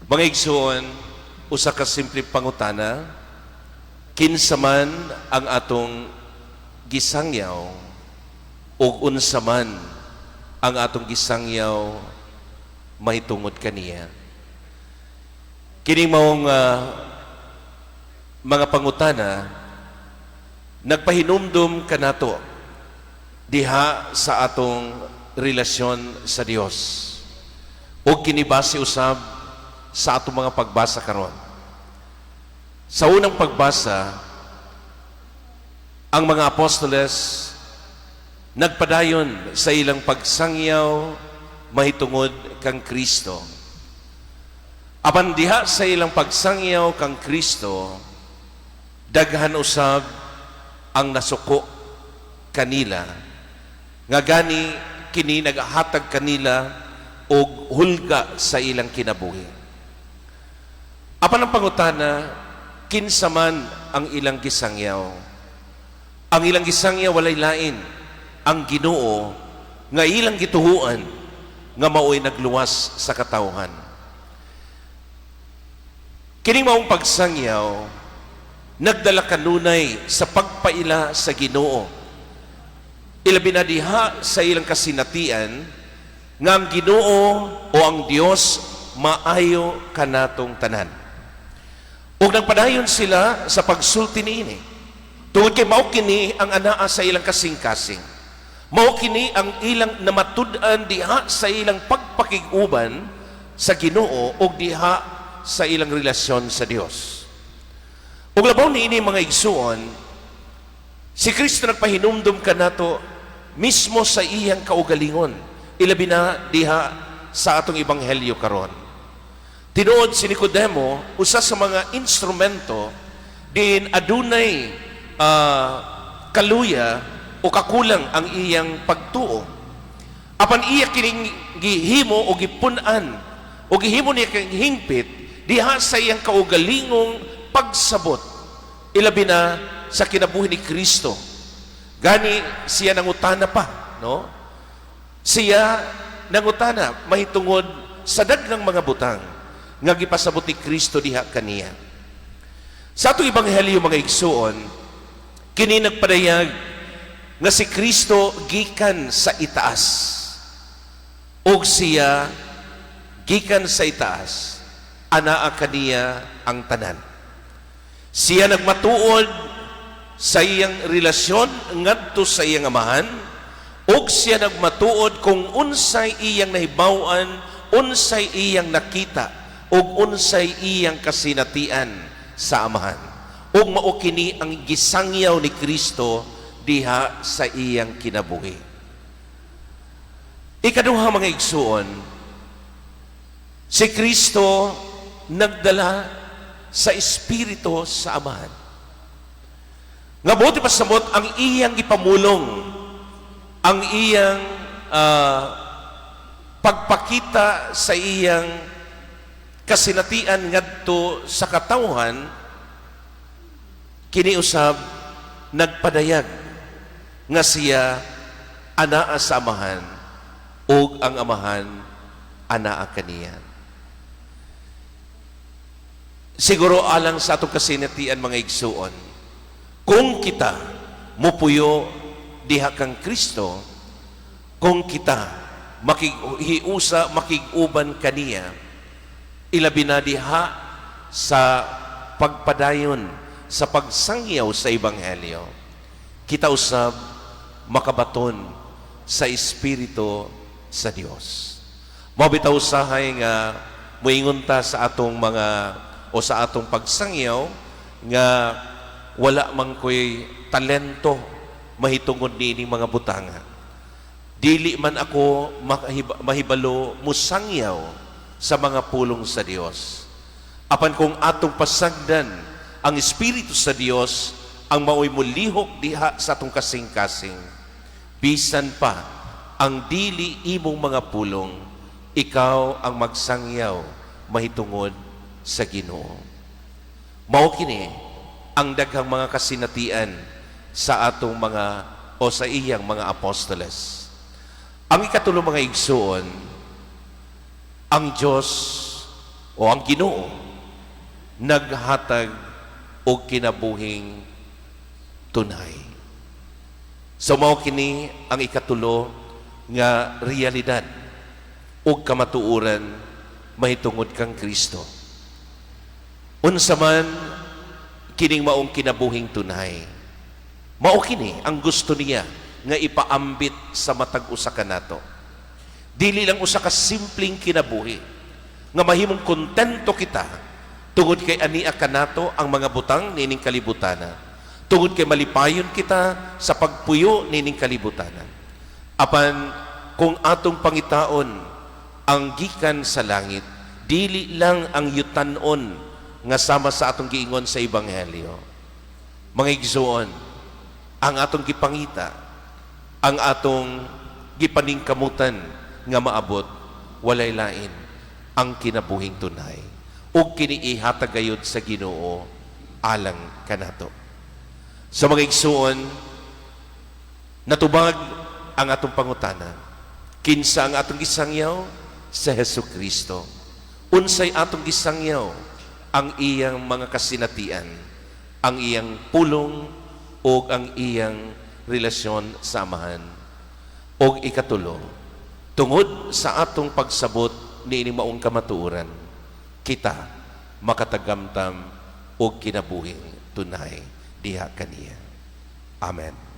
Mga igsoon, usa ka simple pangutana, kinsa man ang atong gisangyaw ug unsa man ang atong gisangyaw mahitungod kaniya. Kini maong mga pangutana nagpahinumdum kanato diha sa atong relasyon sa Dios. O kini base usab sa atong mga pagbasa karon. Sa unang pagbasa, ang mga apostoles nagpadayon sa ilang pagsangyaw mahitungod kang Kristo. Apan diha sa ilang pagsangyaw kang Kristo, daghan usab ang nasuko kanila, nga gani kini nagahatag kanila og hulga sa ilang kinabuhi. Apan ang pangutana, kinsa man ang ilang gisangyaw? Ang ilang gisangyaw walay lain, ang Ginoo nga ilang gituhuan nga mao'y nagluwas sa katawhan. Kining maong pagsangyaw nagdala kanunay sa pagpaila sa Ginoo. Ilabi na diha sa ilang kasinatian nga ang Ginoo o ang Dios maayo kanatong tanan. Ug nagpadayon sila sa pagsulti niini. Tungod kay mao kini ang anaa sa ilang kasing-kasing. Mao kini ang ilang namatud-an diha sa ilang pagpakig-uban sa Ginoo ug diha sa ilang relasyon sa Dios. Ug labaw niini mga igsuon, si Kristo nagpahinumdum kanato mismo sa iyang kaugalingon. Ilabi na diha sa atong ebanghelyo karon. Tinuod si Nicodemo, usa sa mga instrumento din adunay kaluya o kakulang ang iyang pagtuo. Apan iya kining gihimo o gipunan o gihimo niya kang hingpit diha sa iyang kaugalingong pagsabot. Ilabi na sa kinabuhi ni Kristo. Gani siya nangutana pa, no? Siya nangutana mahitungod sa daghang mga butang nga gipasabot ni Kristo diha kaniya. Sa atong ebanghelyo mga igsuon, kini nagpadayag nga si Kristo gikan sa itaas. Ug siya gikan sa itaas, anaa kaniya ang tanan. Siya nagmatuod sa iyang relasyon ngadto sa iyang amahan, ug siya nagmatuod kung unsay iyang nahibaw-an, unsay iyang nakita, ug unsay iyang kasinatian sa amahan. Ug mao kini ang gisangyaw ni Kristo diha sa iyang kinabuhi. Ikaduha mga igsuon, si Kristo nagdala sa Espiritu sa amahan. Nga buti pasabot ang iyang ipamulong, ang iyang pagpakita sa iyang kasinatian ngadto sa katawhan, kini usab nagpadayag nga siya anaa sa amahan ug ang amahan anaa kaniya. Siguro alang sa atong kasinatian mga igsuon, kung kita mupuyo diha kang Kristo, kung kita makighiusa, makiguban kaniya, ilabi na diha sa pagpadayon, sa pagsangyaw sa ebanghelyo, kita usab makabaton sa Espiritu sa Dios. Mabitaw usahay nga moingon ta sa atong mga o sa atong pagsangyaw nga wala man ko'y talento mahitungod niining mga butanga. Dili man ako mahibalo musangyaw sa mga pulong sa Dios. Apan kung atong pasagdan ang Espiritu sa Dios ang mao'y mulihok diha sa atong kasing-kasing, bisan pa ang dili imong mga pulong, ikaw ang magsangyaw mahitungod sa Ginoo. Mao kini ang daghang mga kasinatian sa atong mga o sa iyang mga apostoles. Ang ikatulo mga igsuon, ang Diyos o ang Ginoo naghatag og kinabuhing tunay. So mao kini ang ikatulo nga realidad ug kamatuoran mahitungod kang Kristo. Unsa man kining maong kinabuhing tunay, mao kini ang gusto niya nga ipaambit sa matag usa kanato. Dili lang usa ka simpleng kinabuhi nga mahimong kontento kita tungod kay ania kanato ang mga butang nining kalibutana, tungod kay malipayon kita sa pagpuyo nining kalibutanan. Apan kung atong pangitaon ang gikan sa langit, dili lang ang yutanon nga sama sa atong giingon sa Ebanghelyo. Mga igsoon, ang atong gipangita, ang atong gipaningkamutan nga maabot, walay lain ang kinabuhing tunay. Ug kini ihatag gayud sa Ginoo alang kanato. Sa mga igsoon, natubag ang atong pangutana. Kinsa ang atong gisangyaw? Sa Hesukristo. Unsay atong gisangyaw? Ang iyang mga kasinatian, ang iyang pulong o ang iyang relasyon sa amahan. O ikatulo, tungod sa atong pagsabot ni ining maong kamatuoran, kita makatagamtam o kinabuhing tunay diha kaniya. Amen.